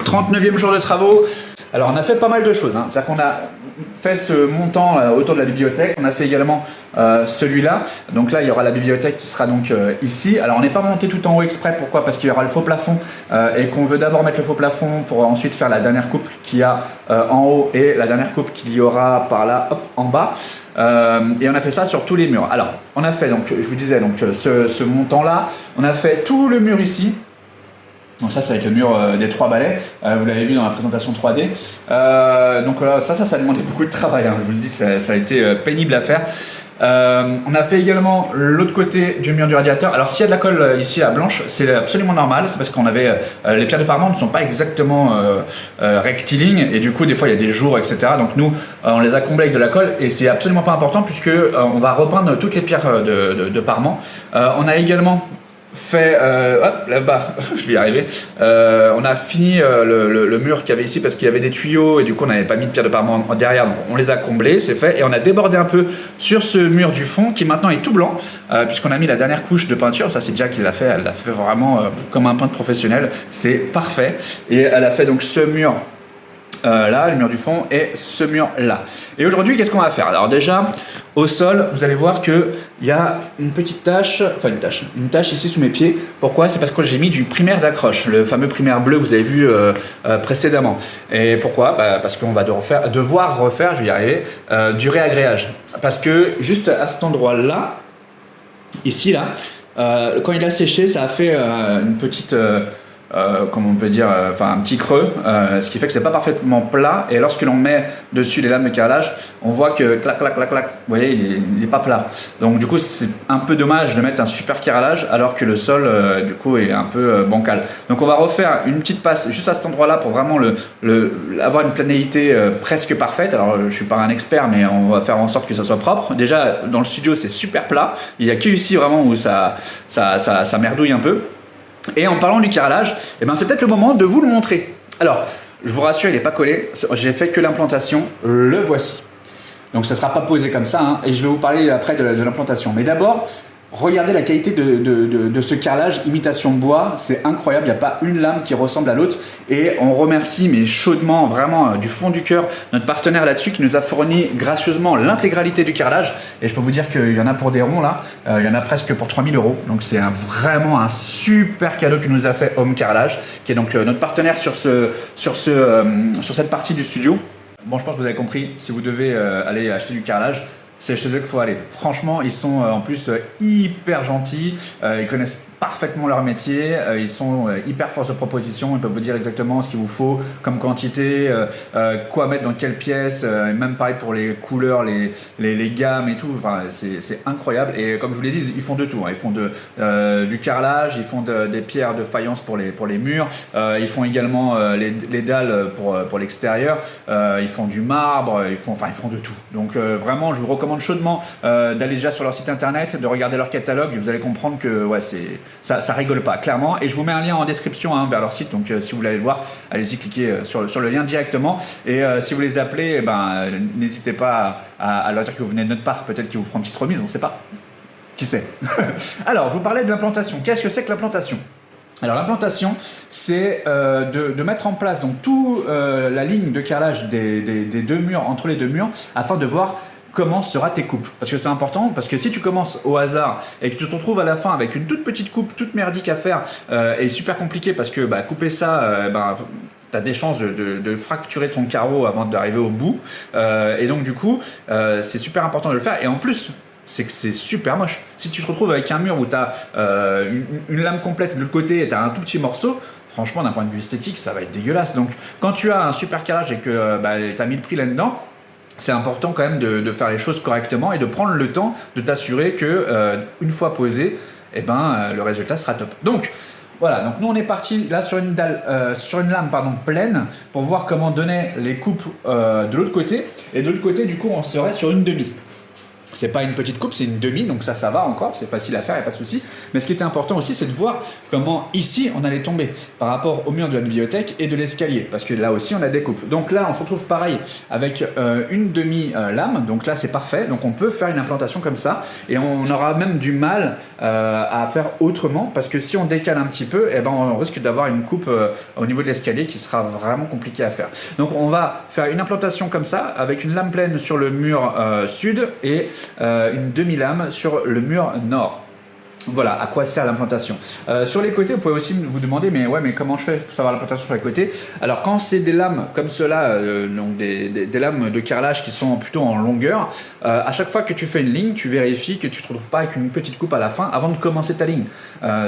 39e jour de travaux. Alors on a fait pas mal de choses, hein. C'est-à-dire qu'on a fait ce montant autour de la bibliothèque, on a fait également celui-là. Donc là il y aura la bibliothèque qui sera donc ici. Alors on n'est pas monté tout en haut exprès, pourquoi? Parce qu'il y aura le faux plafond et qu'on veut d'abord mettre le faux plafond pour ensuite faire la dernière coupe qu'il y a en haut et la dernière coupe qu'il y aura par là, hop, en bas. Et on a fait ça sur tous les murs. Alors on a fait, donc je vous disais, donc ce montant là, on a fait tout le mur ici. Donc ça c'est avec le mur des 3 balais, vous l'avez vu dans la présentation 3D. Donc voilà, ça a demandé beaucoup de travail, hein, je vous le dis, ça a été pénible à faire. On a fait également l'autre côté du mur du radiateur. Alors s'il y a de la colle ici à blanche, c'est absolument normal, c'est parce qu'on avait les pierres de parement ne sont pas exactement rectilignes et du coup des fois il y a des jours, etc. Donc nous on les a comblés avec de la colle et c'est absolument pas important puisque on va repeindre toutes les pierres de parement. On a également fait, hop là-bas, je vais y arriver. On a fini le mur qu'il y avait ici parce qu'il y avait des tuyaux et du coup on n'avait pas mis de pierre de parement derrière, donc on les a comblés, c'est fait. Et on a débordé un peu sur ce mur du fond qui maintenant est tout blanc puisqu'on a mis la dernière couche de peinture. Ça c'est Jack qui l'a fait, elle l'a fait vraiment comme un peintre professionnel, c'est parfait. Et elle a fait donc ce mur là, le mur du fond, et ce mur là. Et aujourd'hui, qu'est-ce qu'on va faire? Alors déjà, au sol, vous allez voir qu'il y a une petite tache, enfin une tache ici sous mes pieds. Pourquoi? C'est parce que j'ai mis du primaire d'accroche, le fameux primaire bleu que vous avez vu précédemment. Et pourquoi? Parce qu'on va devoir refaire, je vais y arriver, du réagréage. Parce que juste à cet endroit-là, ici là, quand il a séché, ça a fait une petite... comment on peut dire, enfin un petit creux, ce qui fait que c'est pas parfaitement plat et lorsque l'on met dessus les lames de carrelage, on voit que clac clac clac clac, vous voyez, il est pas plat. Donc du coup c'est un peu dommage de mettre un super carrelage alors que le sol du coup est un peu bancal. Donc on va refaire une petite passe juste à cet endroit-là pour vraiment avoir une planéité presque parfaite. Alors je suis pas un expert mais on va faire en sorte que ça soit propre. Déjà dans le studio c'est super plat, il y a que ici vraiment où ça merdouille un peu. Et en parlant du carrelage, eh ben c'est peut-être le moment de vous le montrer. Alors, je vous rassure, il n'est pas collé, j'ai fait que l'implantation, le voici. Donc ça ne sera pas posé comme ça, hein, et je vais vous parler après de l'implantation. Mais d'abord, regardez la qualité de ce carrelage, imitation bois, c'est incroyable, il n'y a pas une lame qui ressemble à l'autre. Et on remercie, mais chaudement, vraiment du fond du cœur, notre partenaire là-dessus qui nous a fourni gracieusement l'intégralité du carrelage. Et je peux vous dire qu'il y en a pour des ronds là, il y en a presque pour 3000 €. Donc c'est vraiment un super cadeau que nous a fait Home Carrelage, qui est donc notre partenaire sur cette partie du studio. Bon, je pense que vous avez compris, si vous devez aller acheter du carrelage, c'est chez eux qu'il faut aller. Franchement, ils sont en plus hyper gentils, ils connaissent parfaitement leur métier, ils sont hyper force de proposition, ils peuvent vous dire exactement ce qu'il vous faut comme quantité, quoi mettre dans quelle pièce, et même pareil pour les couleurs, les gammes et tout, enfin, c'est incroyable. Et comme je vous l'ai dit, ils font de tout, hein. Ils font du carrelage, ils font des pierres de faïence pour les murs, ils font également les dalles pour l'extérieur, ils font du marbre, ils font de tout. Donc vraiment, je vous recommande chaudement d'aller déjà sur leur site internet, de regarder leur catalogue, et vous allez comprendre que ouais, ça rigole pas, clairement. Et je vous mets un lien en description vers leur site, donc si vous voulez aller le voir, allez-y, cliquez sur le lien directement. Et si vous les appelez, n'hésitez pas à leur dire que vous venez de notre part, peut-être qu'ils vous feront une petite remise, on ne sait pas. Qui sait? Alors, vous parlez de l'implantation. Qu'est-ce que c'est que l'implantation? Alors l'implantation, c'est de mettre en place donc toute la ligne de carrelage des deux murs, entre les deux murs, afin de voir comment sera tes coupes. Parce que c'est important, parce que si tu commences au hasard et que tu te retrouves à la fin avec une toute petite coupe, toute merdique à faire, et super compliqué parce que couper ça, tu as des chances de fracturer ton carreau avant d'arriver au bout. Et donc du coup, c'est super important de le faire. Et en plus, c'est que c'est super moche. Si tu te retrouves avec un mur où tu as une lame complète de l'autre côté et tu as un tout petit morceau, franchement, d'un point de vue esthétique, ça va être dégueulasse. Donc, quand tu as un super carrelage et que tu as mis le prix là-dedans, c'est important quand même de faire les choses correctement et de prendre le temps de t'assurer que une fois posé, le résultat sera top. Donc, voilà, donc nous on est parti là sur une lame pleine pour voir comment donner les coupes de l'autre côté. Et de l'autre côté, du coup, on serait sur une demi. C'est pas une petite coupe, c'est une demi, donc ça va encore, c'est facile à faire, il n'y a pas de souci. Mais ce qui était important aussi, c'est de voir comment ici on allait tomber par rapport au mur de la bibliothèque et de l'escalier, parce que là aussi on a des coupes. Donc là, on se retrouve pareil avec une demi-lame, donc là c'est parfait, donc on peut faire une implantation comme ça, et on aura même du mal à faire autrement, parce que si on décale un petit peu, eh ben, on risque d'avoir une coupe au niveau de l'escalier qui sera vraiment compliquée à faire. Donc on va faire une implantation comme ça, avec une lame pleine sur le mur sud et une demi-lame sur le mur nord. Voilà à quoi sert l'implantation. Sur les côtés, vous pouvez aussi vous demander, mais ouais, mais comment je fais pour savoir l'implantation sur les côtés? Alors quand c'est des lames comme cela, donc des lames de carrelage qui sont plutôt en longueur, à chaque fois que tu fais une ligne, tu vérifies que tu te retrouves pas avec une petite coupe à la fin avant de commencer ta ligne.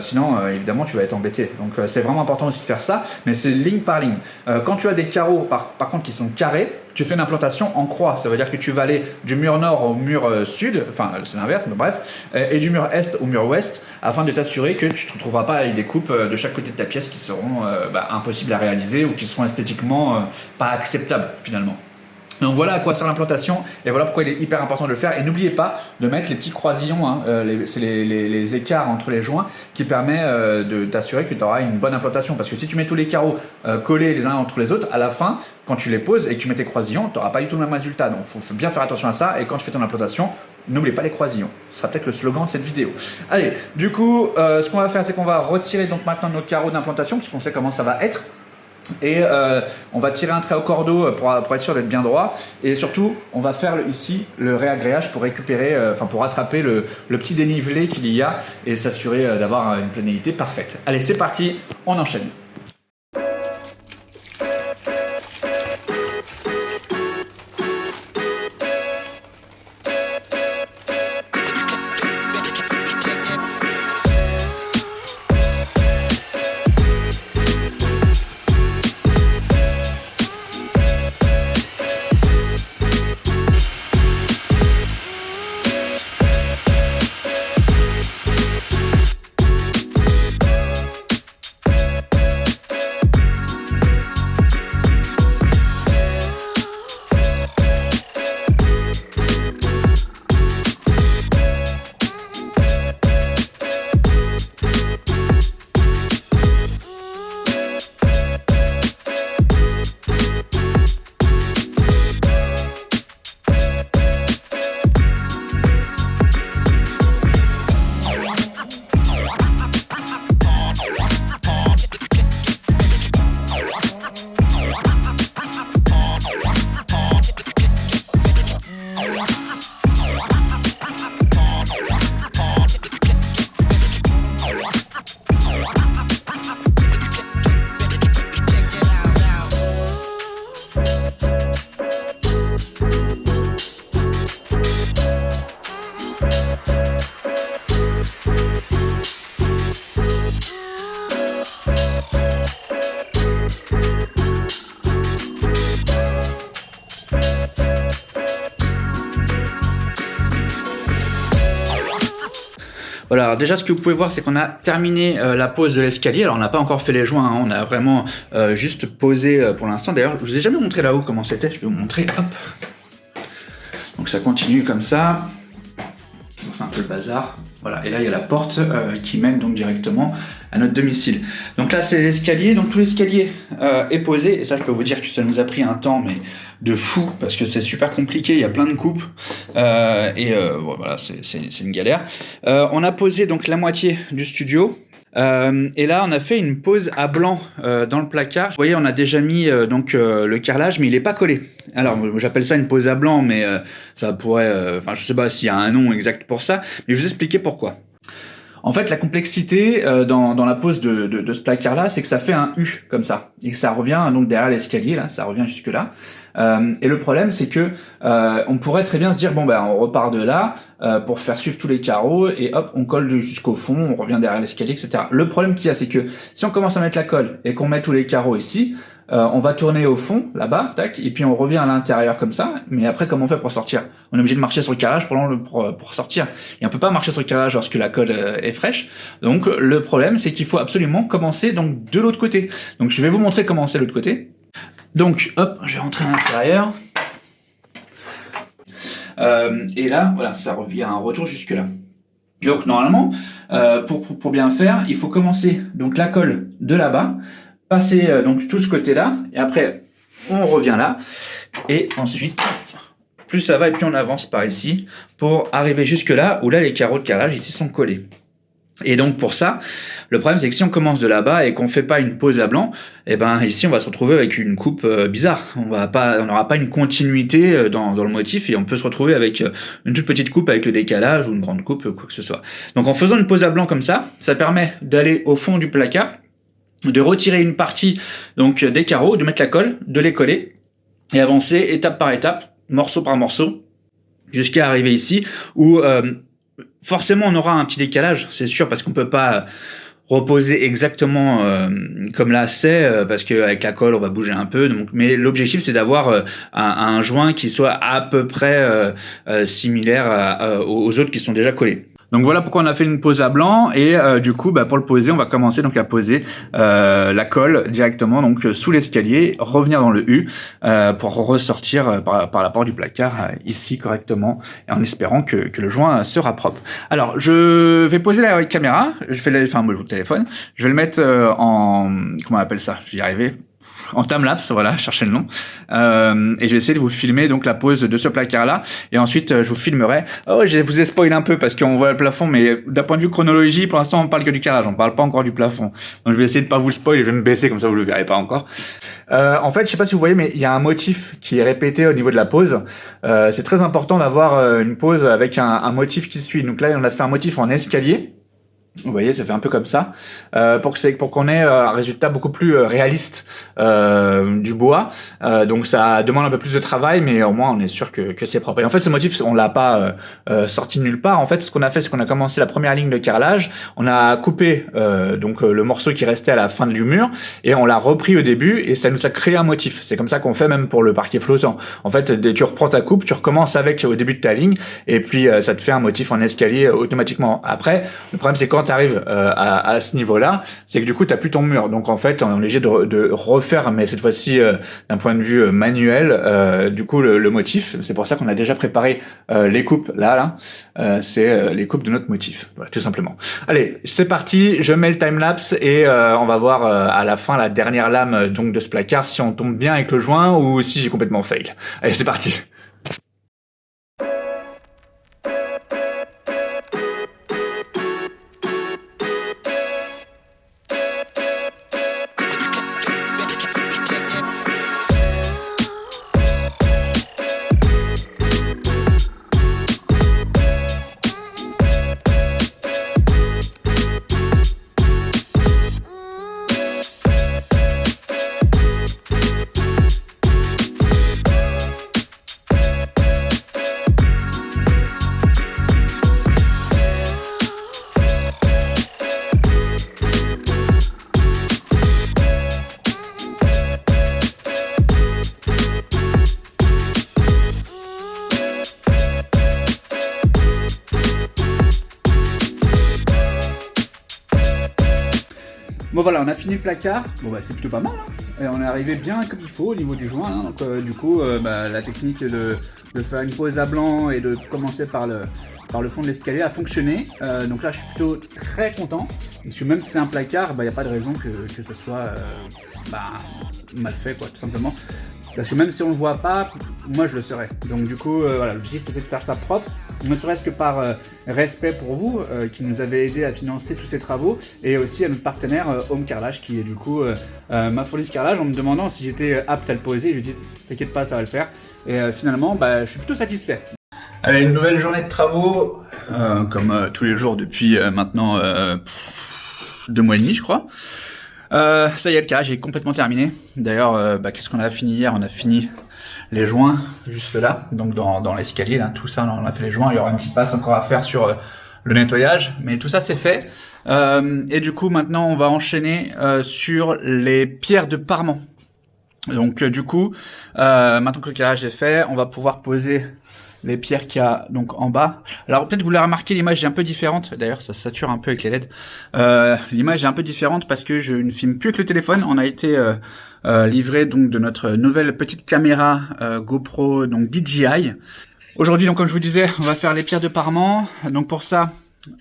Sinon, évidemment, tu vas être embêté. Donc c'est vraiment important aussi de faire ça, mais c'est ligne par ligne. Quand tu as des carreaux, par contre, qui sont carrés, tu fais une implantation en croix. Ça veut dire que tu vas aller du mur nord au mur sud, enfin c'est l'inverse, mais bref, et du mur est au mur ouest, afin de t'assurer que tu ne te retrouveras pas avec des coupes de chaque côté de ta pièce qui seront impossibles à réaliser ou qui seront esthétiquement pas acceptables finalement. Donc voilà à quoi sert l'implantation et voilà pourquoi il est hyper important de le faire. Et n'oubliez pas de mettre les petits croisillons, hein, c'est les écarts entre les joints qui permet de t'assurer que tu auras une bonne implantation. Parce que si tu mets tous les carreaux collés les uns entre les autres, à la fin, quand tu les poses et que tu mets tes croisillons, tu n'auras pas du tout le même résultat. Donc il faut bien faire attention à ça. Et quand tu fais ton implantation, n'oubliez pas les croisillons. Ce sera peut-être le slogan de cette vidéo. Allez, du coup, ce qu'on va faire, c'est qu'on va retirer donc maintenant nos carreaux d'implantation, puisqu'on sait comment ça va être. Et on va tirer un trait au cordeau pour être sûr d'être bien droit, et surtout on va faire ici le réagréage pour récupérer, pour rattraper le petit dénivelé qu'il y a et s'assurer d'avoir une planéité parfaite. Allez, c'est parti, on enchaîne. Voilà, alors déjà ce que vous pouvez voir, c'est qu'on a terminé la pose de l'escalier. Alors on n'a pas encore fait les joints, hein, on a vraiment juste posé pour l'instant. D'ailleurs, je vous ai jamais montré là-haut comment c'était, je vais vous montrer, hop. Donc ça continue comme ça. C'est un peu le bazar. Voilà, et là il y a la porte qui mène donc directement à notre domicile. Donc là c'est l'escalier, donc tout l'escalier est posé, et ça je peux vous dire que ça nous a pris un temps mais de fou, parce que c'est super compliqué, il y a plein de coupes, voilà, c'est une galère. On a posé donc la moitié du studio, et là on a fait une pose à blanc dans le placard. Vous voyez, on a déjà mis le carrelage, mais il n'est pas collé. Alors j'appelle ça une pose à blanc, mais ça pourrait, je sais pas s'il y a un nom exact pour ça, mais je vais vous expliquer pourquoi. En fait, la complexité dans la pose de ce placard-là, c'est que ça fait un U comme ça, et que ça revient donc derrière l'escalier, là, ça revient jusque là. Et le problème, c'est que on pourrait très bien se dire, bon ben on repart de là pour faire suivre tous les carreaux, et hop, on colle jusqu'au fond, on revient derrière l'escalier, etc. Le problème qu'il y a, c'est que si on commence à mettre la colle et qu'on met tous les carreaux ici, on va tourner au fond, là-bas, tac, et puis on revient à l'intérieur comme ça, mais après, comment on fait pour sortir? On est obligé de marcher sur le carrelage pour sortir. Et on peut pas marcher sur le carrelage lorsque la colle est fraîche. Donc, le problème, c'est qu'il faut absolument commencer donc de l'autre côté. Donc, je vais vous montrer comment c'est l'autre côté. Donc, hop, je vais rentrer à l'intérieur. Et là, voilà, ça revient un retour jusque là. Donc normalement, pour bien faire, il faut commencer donc la colle de là-bas, passer donc tout ce côté-là, et après on revient là, et ensuite plus ça va et plus on avance par ici pour arriver jusque là où là les carreaux de carrelage ici sont collés. Et donc pour ça, le problème c'est que si on commence de là-bas et qu'on fait pas une pose à blanc, et ben ici on va se retrouver avec une coupe bizarre. On n'aura pas une continuité dans le motif et on peut se retrouver avec une toute petite coupe avec le décalage ou une grande coupe, quoi que ce soit. Donc en faisant une pose à blanc comme ça permet d'aller au fond du placard, de retirer une partie donc des carreaux, de mettre la colle, de les coller et avancer étape par étape, morceau par morceau, jusqu'à arriver ici où forcément on aura un petit décalage, c'est sûr, parce qu'on peut pas reposer exactement comme là c'est, parce qu'avec la colle on va bouger un peu, donc, mais l'objectif c'est d'avoir un joint qui soit à peu près similaire aux autres qui sont déjà collés. Donc voilà pourquoi on a fait une pose à blanc et du coup pour le poser on va commencer donc à poser la colle directement donc sous l'escalier, revenir dans le U pour ressortir par la porte du placard ici correctement et en espérant que le joint sera propre. Alors je vais poser la caméra, je vais le téléphone, je vais le mettre en comment on appelle ça, je vais y arriver. En timelapse, voilà, cherchez le nom. Et je vais essayer de vous filmer donc la pose de ce placard-là. Et ensuite, je vous filmerai. Oh, je vous ai spoilé un peu parce qu'on voit le plafond, mais d'un point de vue chronologie, pour l'instant, on parle que du carrelage, on parle pas encore du plafond. Donc, je vais essayer de pas vous le spoiler. Je vais me baisser comme ça, vous le verrez pas encore. En fait, je sais pas si vous voyez, mais il y a un motif qui est répété au niveau de la pose. C'est très important d'avoir une pose avec un motif qui suit. Donc là, on a fait un motif en escalier. Vous voyez, ça fait un peu comme ça, pour qu'on ait un résultat beaucoup plus réaliste du bois. Donc ça demande un peu plus de travail, mais au moins on est sûr que c'est propre. Et en fait, ce motif, on l'a pas sorti de nulle part. En fait, ce qu'on a fait, c'est qu'on a commencé la première ligne de carrelage, on a coupé donc le morceau qui restait à la fin du mur, et on l'a repris au début, et ça nous a créé un motif. C'est comme ça qu'on fait même pour le parquet flottant. En fait, tu reprends ta coupe, tu recommences avec au début de ta ligne, et puis ça te fait un motif en escalier automatiquement. Après, le problème c'est quand tu arrives à ce niveau-là, c'est que du coup, tu n'as plus ton mur. Donc en fait, on est obligé de refaire, mais cette fois-ci d'un point de vue manuel, du coup, le motif. C'est pour ça qu'on a déjà préparé les coupes là. C'est les coupes de notre motif, voilà, tout simplement. Allez, c'est parti, je mets le timelapse et on va voir à la fin la dernière lame donc de ce placard, si on tombe bien avec le joint ou si j'ai complètement fail. Allez, c'est parti. Bon voilà, on a fini le placard. Bon c'est plutôt pas mal. Et on est arrivé bien comme il faut au niveau du joint. Donc du coup, la technique de faire une pose à blanc et de commencer par le fond de l'escalier a fonctionné. Donc là, je suis plutôt très content. Parce que même si c'est un placard, il n'y a pas de raison que ça soit mal fait, quoi, tout simplement. Parce que même si on ne le voit pas, moi je le saurais. Donc du coup, l'objectif c'était de faire ça propre, ne serait-ce que par respect pour vous, qui nous avez aidé à financer tous ces travaux, et aussi à notre partenaire Home Carrelage, qui est du coup m'a fourni ce carrelage en me demandant si j'étais apte à le poser. Je lui ai dit, t'inquiète pas, ça va le faire. Et finalement, je suis plutôt satisfait. Allez, une nouvelle journée de travaux, comme tous les jours depuis maintenant 2 mois et demi, je crois. Ça y est, le carrelage est complètement terminé. D'ailleurs, qu'est-ce qu'on a fini hier? On a fini les joints juste là, donc dans l'escalier, là, tout ça, on a fait les joints. Il y aura une petite passe encore à faire sur le nettoyage, mais tout ça c'est fait. Et du coup, maintenant, on va enchaîner sur les pierres de parement. Donc du coup, maintenant que le carrelage est fait, on va pouvoir poser les pierres qu'il y a donc en bas. Alors peut-être vous l'avez remarqué, l'image est un peu différente. D'ailleurs, ça sature un peu avec les LED. L'image est un peu différente parce que je ne filme plus avec le téléphone. On a été livré donc de notre nouvelle petite caméra GoPro donc DJI. Aujourd'hui, donc comme je vous disais, on va faire les pierres de parement. Donc pour ça,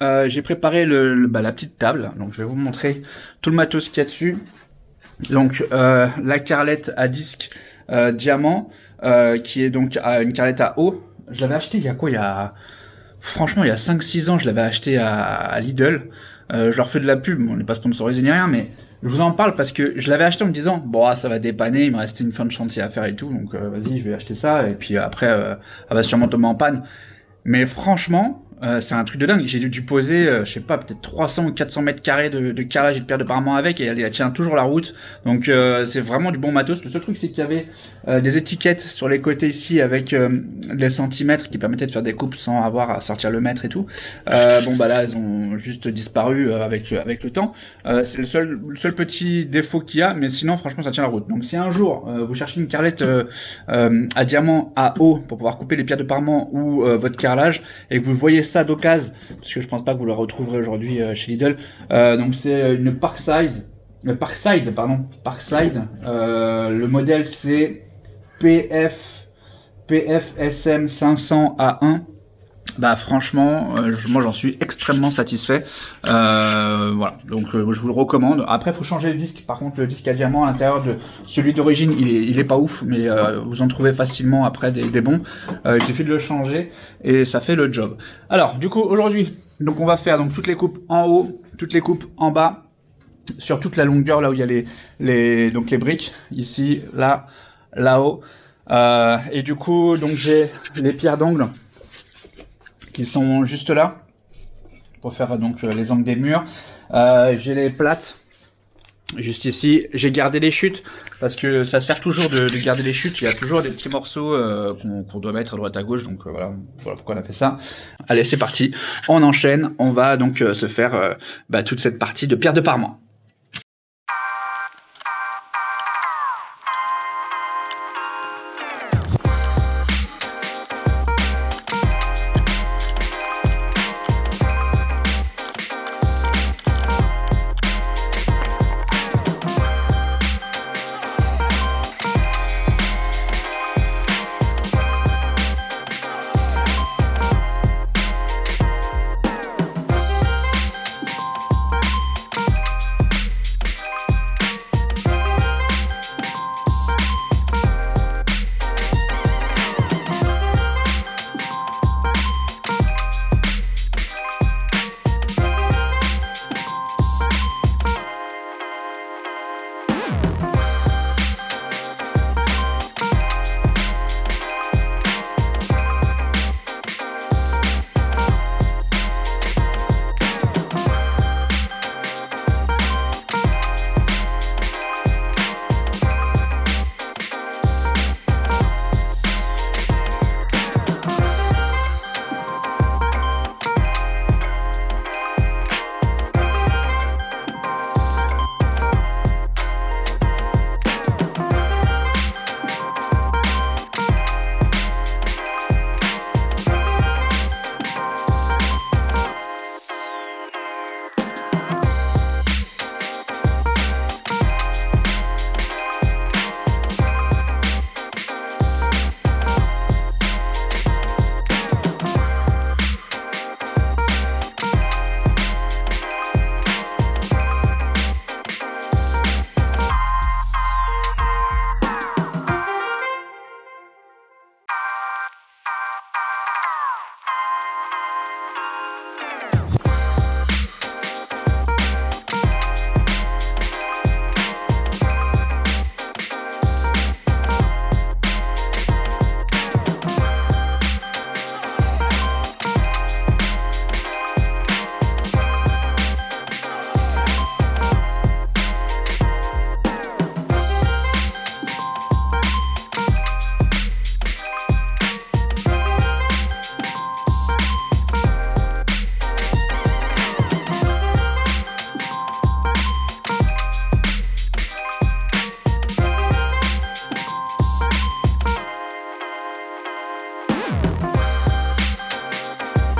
j'ai préparé la petite table. Donc je vais vous montrer tout le matos qu'il y a dessus. Donc la carrelette à disque diamant, qui est donc une carrelette à eau. Je l'avais acheté il y a quoi? Franchement, il y a 5-6 ans, je l'avais acheté à Lidl. Je leur fais de la pub, on n'est pas sponsorisé ni rien, mais je vous en parle parce que je l'avais acheté en me disant bon, ça va dépanner, il me restait une fin de chantier à faire et tout, donc vas-y, je vais acheter ça, et puis après, elle va sûrement tomber en panne. Mais franchement, c'est un truc de dingue. J'ai dû poser, je sais pas, peut-être 300 ou 400 mètres carrés de carrelage et de pierre de parement avec, et elle tient toujours la route. Donc c'est vraiment du bon matos. Le seul truc, c'est qu'il y avait des étiquettes sur les côtés ici avec les centimètres qui permettaient de faire des coupes sans avoir à sortir le mètre et tout. Bon bah là, elles ont juste disparu avec le temps. C'est le seul petit défaut qu'il y a, mais sinon franchement ça tient la route. Donc si un jour vous cherchez une carrelette à diamant à eau pour pouvoir couper les pierres de parement ou votre carrelage, et que vous voyez ça d'occasion, parce que je pense pas que vous le retrouverez aujourd'hui chez Lidl, donc c'est une Parkside, le modèle c'est PFSM 500 A1. Bah franchement, moi j'en suis extrêmement satisfait. Voilà, donc je vous le recommande. Après, faut changer le disque. Par contre, le disque à diamant à l'intérieur de celui d'origine, il est pas ouf, mais vous en trouvez facilement après des bons. Il suffit de le changer et ça fait le job. Alors, du coup, aujourd'hui, donc on va faire donc toutes les coupes en haut, toutes les coupes en bas, sur toute la longueur là où il y a les briques, ici, là, là-haut. Et du coup, donc j'ai les pierres d'angle qui sont juste là pour faire donc les angles des murs. J'ai les plates juste ici. J'ai gardé les chutes parce que ça sert toujours de garder les chutes. Il y a toujours des petits morceaux qu'on doit mettre à droite à gauche, donc voilà pourquoi on a fait ça. Allez, c'est parti, on enchaîne. On va donc se faire toute cette partie de pierre de parement.